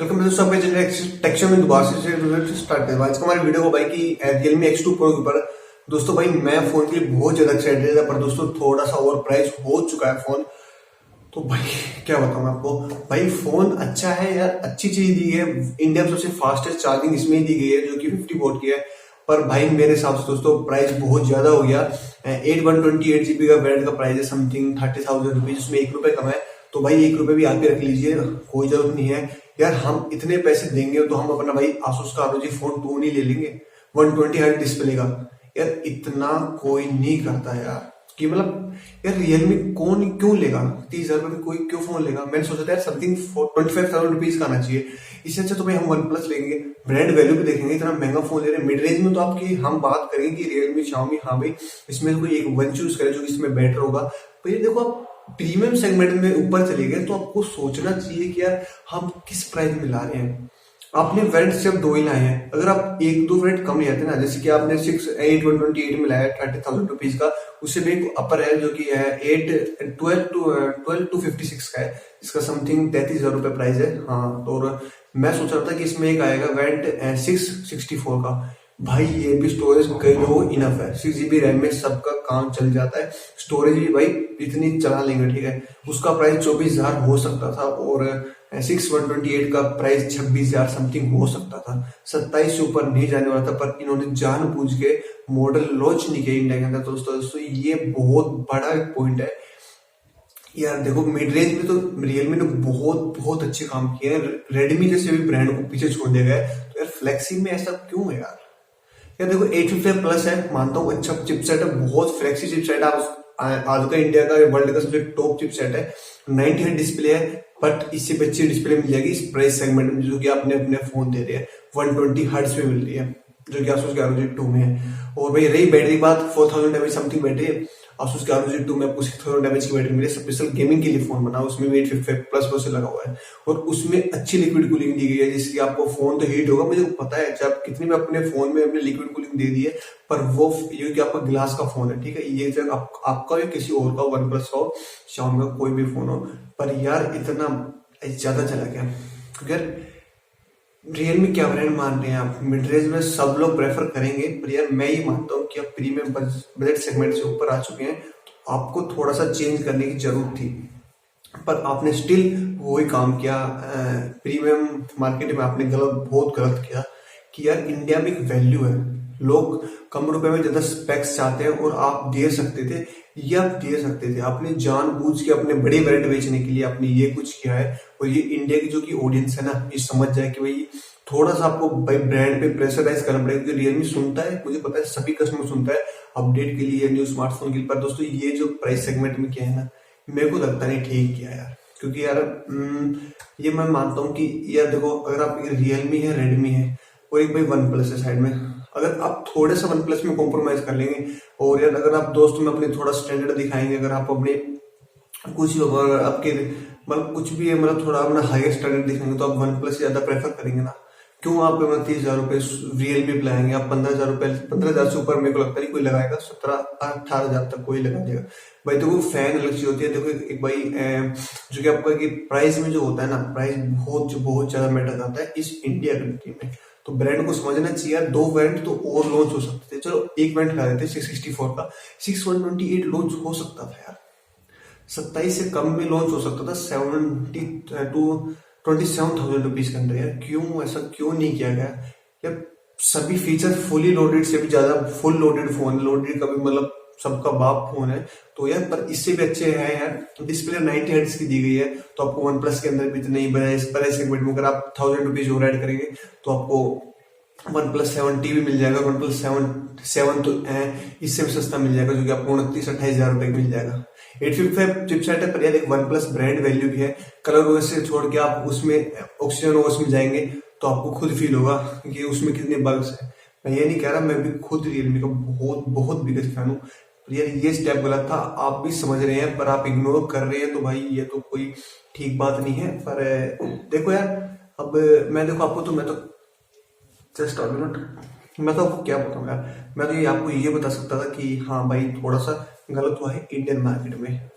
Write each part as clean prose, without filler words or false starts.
Welcome दोस्तों, अपने channel texture में दोबारा से स्टार्ट करें। आज का हमारे वीडियो को भाई की Realme X2 Pro के ऊपर। दोस्तों भाई मैं फोन के लिए बहुत ज्यादा एक्साइटेड था, पर दोस्तों थोड़ा सा ओवर प्राइस हो चुका है फोन। तो भाई क्या बताऊं आपको, भाई फोन अच्छा है यार, अच्छी चीज दी है। इंडिया में सबसे फास्टेस्ट चार्जिंग इसमें ही दी गई है, जो कि 50 वोट की है। पर भाई मेरे हिसाब से दोस्तों प्राइस बहुत ज्यादा हो गया। 128 GB का वेरिएंट का प्राइस है समथिंग 30,000 रुपीज, उसमें 1 रुपए कम है। तो भाई 1 रुपए भी आप भी रख लीजिए, कोई जरूरत नहीं है यार। हम इतने पैसे देंगे तो हम अपना भाई आसूस का ROG फोन 2 नहीं ले लेंगे 120 हर्ट डिस्प्ले का। यार इतना कोई नहीं करता यार, कि मतलब यार रियलमी कौन क्यों लेगा 30,000 रुपए में, कोई क्यों फोन लेगा। मैंने सोचा था यार समथिंग 25,000 रुपीज का आना चाहिए। इससे अच्छा तो भाई हम वन प्लस लेंगे, ब्रांड वैल्यू भी देखेंगे। इतना महंगा फोन ले रहे हैं मिड रेंज में, तो आपकी हम बात करेंगे कि रियलमी Xiaomi, हाँ भाई इसमें कोई एक वन चूज करे जो इसमें बेटर होगा। तो ये देखो, आप प्रीमियम सेगमेंट में ऊपर चले गए तो आपको सोचना चाहिए कि यार हम किस प्राइस में ला रहे हैं। आपने वेरिएंट सिर्फ 2 ही लाए हैं, अगर आप एक दो वेरिएंट कम लेते ना, जैसे कि आपने 128 में लाया 30,000 रुपीज का, उससे भी एक अपर है जो कि है 12 to 56 का है, इसका समथिंग 33,000 रुपए प्राइस है। हाँ, तो और मैं सोच रहा था कि इसमें एक आएगा वेरिएंट 664 का। भाई ये भी स्टोरेज कई लोगों इनफ है, 6 GB रैम में सबका काम चल जाता है। स्टोरेज भी भाई इतनी चला लेंगे, ठीक है। उसका प्राइस 24,000 हो सकता था, और 6128 का प्राइस 26,000 समथिंग हो सकता था। 27 से ऊपर नहीं जाने वाला था, पर इन्होंने जानबूझ के मॉडल लॉन्च नहीं किया इंडिया के अंदर। दोस्तों ये बहुत बड़ा एक पॉइंट है यार। देखो मिड रेंज में तो रियलमी ने बहुत बहुत अच्छे काम किए हैं, रेडमी जैसे भी ब्रांड को पीछे छोड़ दिया गया है। तो यार फ्लेक्सी में ऐसा क्यों है यार। यार देखो 855 प्लस है, मानता हूँ अच्छा चिपसेट है, बहुत फ्लेक्सी चिपसेट है। आज का इंडिया का वर्ल्ड का सबसे टॉप चिपसेट है। 90 हर्ट्ज डिस्प्ले है, बट इससे भी अच्छी डिस्प्ले मिल जाएगी इस प्राइस सेगमेंट में, जो कि आपने अपने फोन दे रहे हैं 120 हर्ट्ज में मिल रही है, जो कि आसूस के ROG 2 में है। और भाई रही बैटरी बात, 4000 mAh समथिंग बैटरी है। आसूस के ROG 2 में आपको 6000 mAh की बैटरी मिली, स्पेशल गेमिंग के लिए फोन बना, उसमें भी 855 प्लस प्रोसेसर लगा हुआ है, और उसमें अच्छी लिक्विड कूलिंग दी गई है, जिससे आपको फोन तो हीट होगा, मुझे पता है। चाहे आप कितनी भी अपने फोन में अपने लिक्विड कूलिंग दे दी है, पर वो ये कि आपका ग्लास का फोन है, ठीक है। ये जब आपका या किसी और का, वन प्लस का हो, Xiaomi का कोई भी फोन हो, पर यार इतना ज्यादा चला गया। क्योंकि यार रियलमी क्या ब्रांड मान रहे हैं आप, मिड रेंज में सब लोग प्रेफर करेंगे, पर यार मैं ये मानता हूँ कि आप प्रीमियम बजट सेगमेंट से ऊपर आ चुके हैं, तो आपको थोड़ा सा चेंज करने की जरूरत थी। पर आपने स्टिल वही काम किया। प्रीमियम मार्केट में आपने बहुत गलत किया, कि यार इंडिया में एक वैल्यू है, लोग कम रुपए में ज्यादा स्पेक्स चाहते हैं, और आप दे सकते थे, ये आप दे सकते थे। आपने जानबूझ के अपने बड़े वेरिएंट बेचने के लिए आपने ये कुछ किया है, और ये इंडिया की जो की ऑडियंस है ना, ये समझ जाए कि भाई थोड़ा सा आपको भाई ब्रांड पे प्रेशराइज करना पड़ेगा, क्योंकि रियलमी सुनता है, मुझे पता है सभी कस्टमर सुनता है अपडेट के लिए, न्यू स्मार्टफोन के लिए। पर दोस्तों ये जो प्राइस सेगमेंट में किया है ना, मेरे को लगता नहीं ठीक किया यार। क्योंकि यार ये मैं मानता हूँ कि यार देखो, अगर आप रियलमी है, रेडमी है, और एक भाई वन प्लस है साइड में, अगर आप थोड़े सा वन प्लस में कॉम्प्रोमाइज कर लेंगे, और यार अगर आप दोस्तों में अपने थोड़ा स्टैंडर्ड दिखाएंगे, अगर आप अपने कुछ आपके मतलब कुछ भी है, मतलब थोड़ा अपना हायर स्टैंडर्ड दिखाएंगे, तो आप वन प्लस ज्यादा प्रेफर करेंगे ना। क्यों आप 30,000 रुपए रियलमी पे लगाएंगे, आप 15,000 रुपए, 15,000 से ऊपर मेरे को लगता नहीं कोई लगाएगा, 17-18,000 तक कोई लगा देगा भाई। देखो फैन अलग चीज होती है। देखो एक भाई जो कि आपका कि प्राइस में जो होता है ना, प्राइस बहुत ज्यादा मैटर करता है इस इंडिया कंट्री में। तो ब्रांड को समझना चाहिए यार, 2 वेरिएंट तो और लॉन्च हो सकते थे। चलो एक वेरिएंट खा देते 664 का, 6128 लॉन्च हो सकता था यार, 27 से कम में लॉन्च हो सकता था 27,000 रुपीज के अंदर। यार क्यों ऐसा क्यों नहीं किया गया यार। सभी फीचर फुली लोडेड से भी ज्यादा फुल लोडेड फोन, लोडेड का भी मतलब सबका बाप फोन है, तो यार पर इससे भी अच्छे हैं यार। डिस्प्ले 90 हर्ट्ज की दी गई है, तो आपको वन प्लस के अंदर भी इतने ही बड़े सेगमेंट में अगर आप 1000 रुपीज और ऐड करेंगे, तो आपको वन प्लस 7T भी मिल जाएगा। वन प्लस 7 तो इससे भी सस्ता मिल जाएगा, जो कि आपको 29-28,000 रुपए मिल जाएगा। 855 चिपसेट है, पर यार एक वन प्लस ब्रांड वैल्यू भी है। कलर ओएस से छोड़ के आप उसमें ऑक्सीजन ओएस में जाएंगे, तो आपको खुद फील होगा कि उसमें कितने बग्स है। मैं ये नहीं कह रहा, मैं भी खुद रियलमी का बहुत बिगेस्ट फैन हूँ। यार ये स्टेप गलत था, आप भी समझ रहे हैं, पर आप इग्नोर कर रहे हैं, तो भाई ये तो कोई ठीक बात नहीं है। पर देखो यार, अब मैं देखो आपको, तो मैं तो जस्ट मैं तो आपको क्या बताऊं यार, मैं तो ये आपको ये बता सकता था कि हाँ भाई थोड़ा सा गलत हुआ है इंडियन मार्केट में।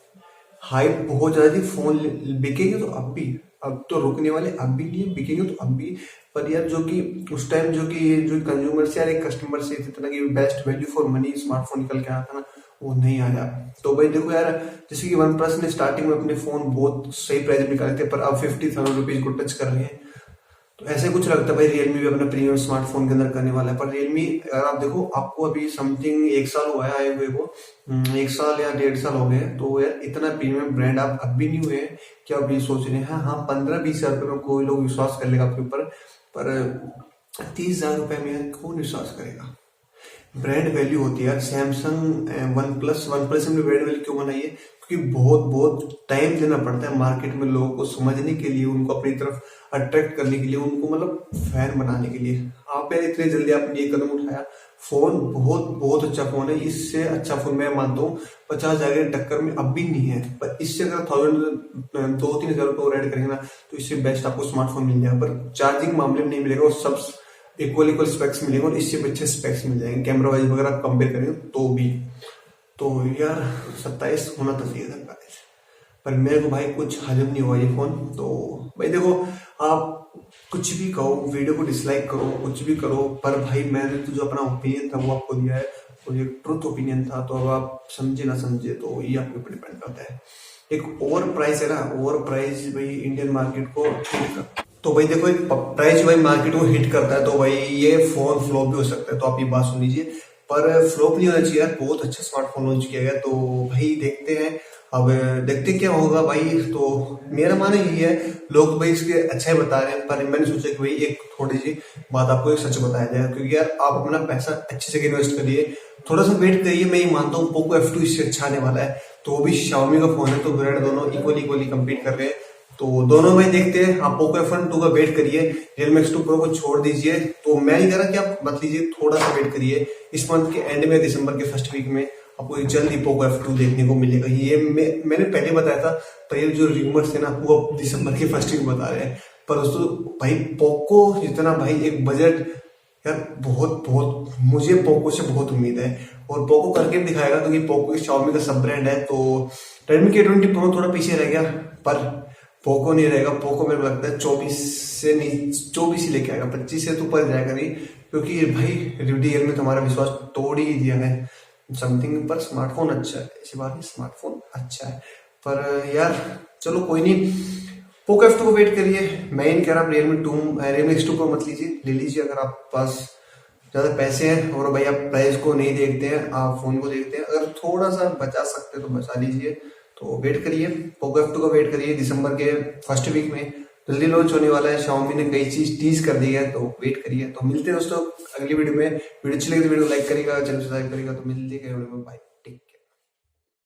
हाइप बहुत ज्यादा थी, फोन बिकेंगे तो अब भी अब तो रुकने वाले अब भी नहीं है, बिकेंगे तो अब भी। पर यार जो कि उस टाइम जो कंज्यूमर से यार एक कस्टमर से इतना कि best value for money smartphone निकल के आया था ना, वो नहीं आया। तो भाई देखो यार, जैसे कि वन प्लस ने स्टार्टिंग में अपने फोन बहुत सही प्राइस में निकाले थे, पर अब 50,000 रुपीज को टच कर रहे हैं। तो ऐसे कुछ लगता है भाई रियलमी भी अपना प्रीमियम स्मार्टफोन के अंदर करने वाला है। पर रियलमी अगर आप देखो, आपको अभी समथिंग 1 साल हुआ है आए हुए को, 1 साल या 1.5 साल हो गए, तो यार इतना प्रीमियम ब्रांड आप अब भी नहीं हुए हैं कि आप ये सोच रहे हैं। हाँ हाँ, 15-20 हजार रुपये में कोई लोग विश्वास कर लेगा आपके ऊपर, पर 30,000 रुपए में कौन विश्वास करेगा। ब्रांड वैल्यू होती है यार। सैमसंग, वन प्लस ने ब्रांड वैल्यू क्यों बनाई है, क्योंकि बहुत बहुत टाइम देना पड़ता है मार्केट में लोगों को समझने के लिए, उनको अपनी तरफ अट्रैक्ट करने के लिए, उनको मतलब फैन बनाने के लिए। आप यार इतने जल्दी आपने ये कदम उठाया, फोन बहुत बहुत अच्छा फोन है। इससे अच्छा फोन मैं मानता हूँ 50,000 की टक्कर में अब भी नहीं है, पर इससे अगर 2-3 हजार रुपये और ऐड करेंगे ना, तो इससे बेस्ट आपको स्मार्टफोन मिल जाएगा। पर चार्जिंग मामले में नहीं मिलेगा, और सब इक्वल स्पेक्स मिलेंगे, और इससे भी अच्छे स्पेक्स मिल जाएंगे कैमरा वाइज वगैरह आप कंपेयर करेंगे तो भी। तो यार 27 होना तो चाहिए था गाइस, पर मेरे को भाई कुछ हजम नहीं हुआ ये फोन। तो भाई देखो, आप कुछ भी कहो, वीडियो को डिसलाइक करो, कुछ भी करो, पर भाई मैंने तो जो अपना ओपिनियन था वो आपको दिया है, और ये ट्रुथ ओपिनियन था। तो अब आप समझे ना समझे तो ये आपके ऊपर डिपेंड करता है। एक ओवर प्राइस है ना, ओवर प्राइस भाई इंडियन मार्केट को हिट करता है। तो भाई देखो, एक प्राइस भाई मार्केट को हिट करता है, तो भाई ये फोन फ्लॉप भी हो सकता है। तो आप ये बात सुन लीजिए, पर फ्लॉप नहीं होना चाहिए यार, बहुत अच्छा स्मार्टफोन लॉन्च किया गया। तो भाई देखते हैं, अब देखते क्या होगा भाई। तो मेरा मानना यही है, लोग भाई इसके अच्छा ही बता रहे हैं, पर मैंने सोचा कि भाई एक थोड़ी सी बात आपको एक सच बताया जाए, क्योंकि यार आप अपना पैसा अच्छे से इन्वेस्ट करिए, थोड़ा सा वेट करिए। मैं ये मानता हूँ पोको F2 इससे अच्छा आने वाला है। तो वो भी Xiaomi का फोन है, तो ब्रांड दोनों इक्वली कम्पीट कर रहे हैं। तो दोनों में देखते हैं, आप पोको F2 का वेट करिए, Realme X2 Pro को छोड़ दीजिए। तो मैं नहीं कह रहा कि आप मत लीजिए, थोड़ा सा वेट करिए, इस मंथ के एंड में, दिसंबर के फर्स्ट वीक में आपको एक जल्दी पोको F2 देखने को मिलेगा। ये मैंने पहले बताया था, पर ये जो रूमर्स थे ना, वो दिसंबर के फर्स्ट वीक बता रहे हैं। पर दोस्तों भाई पोको जितना भाई एक बजट, यार बहुत बहुत मुझे पोको से बहुत उम्मीद है, और पोको करके भी दिखाएगा, क्योंकि पोको Xiaomi का सब ब्रांड है। तो Redmi K20 Pro थोड़ा पीछे रह गया, पर पोको नहीं रहेगा। पोको मेरे को लगता है 24 से नहीं, 24 ही लेके आएगा, 25 से तो ऊपर जाएगा नहीं, क्योंकि भाई रियल में हमारा विश्वास तोड़ ही दिया है समथिंग। पर स्मार्टफोन अच्छा है, ऐसी बात नहीं, स्मार्टफोन अच्छा है। पर यार चलो कोई नहीं, पोको F2 को वेट करिए। मैं नहीं कह रहा आप Realme X2 Pro मत लीजिए, ले लीजिए अगर आप पास ज्यादा पैसे हैं, और भाई आप प्राइस को नहीं देखते हैं, आप फोन को देखते हैं। अगर थोड़ा सा बचा सकते हैं तो बचा लीजिए। तो वेट करिए, पोको F2 का वेट करिए, दिसंबर के फर्स्ट वीक में जल्दी लॉन्च होने वाला है। Xiaomi ने कई चीज टीज कर दी है, तो वेट करिए। तो मिलते हैं दोस्तों अगली वीडियो में। वीडियो अच्छी लगी तो वीडियो लाइक करेगा, चैनल सब्सक्राइब करेगा। तो मिलते हैं वीडियो में, बाय।